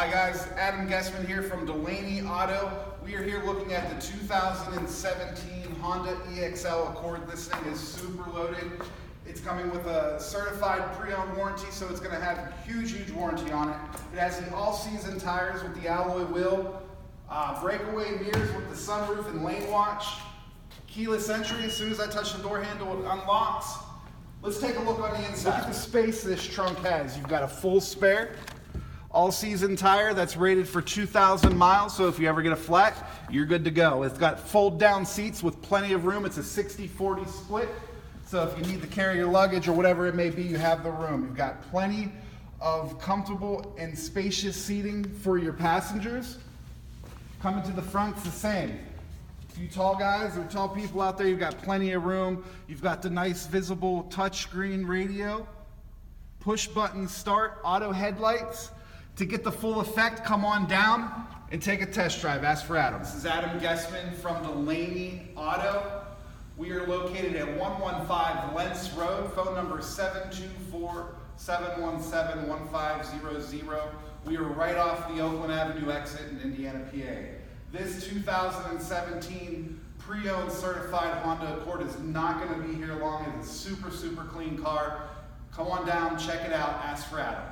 Hi guys, Adam Gessman here from Delaney Auto. We are here looking at the 2017 Honda EXL Accord. This thing is super loaded. It's coming with a certified pre-owned warranty, so it's going to have huge warranty on it. It has the all-season tires with the alloy wheel, breakaway mirrors with the sunroof and lane watch, keyless entry. As soon as I touch the door handle, it unlocks. Let's take a look on the inside. Look at the space this trunk has. You've got a full spare, all-season tire that's rated for 2,000 miles, so if you ever get a flat, you're good to go. It's got fold-down seats with plenty of room. It's a 60-40 split, so if you need to carry your luggage or whatever it may be, you have the room. You've got plenty of comfortable and spacious seating for your passengers. Coming to the front, it's the same. You tall guys or tall people out there, you've got plenty of room. You've got the nice visible touchscreen radio, push button start, auto headlights. To get the full effect, come on down and take a test drive. Ask for Adam. This is Adam Gessman from Delaney Auto. We are located at 115 Lenz Rd. Phone number 724-717-1500. We are right off the Oakland Avenue exit in Indiana, PA. This 2017 pre-owned certified Honda Accord is not going to be here long. It's a super clean car. Come on down, check it out, ask for Adam.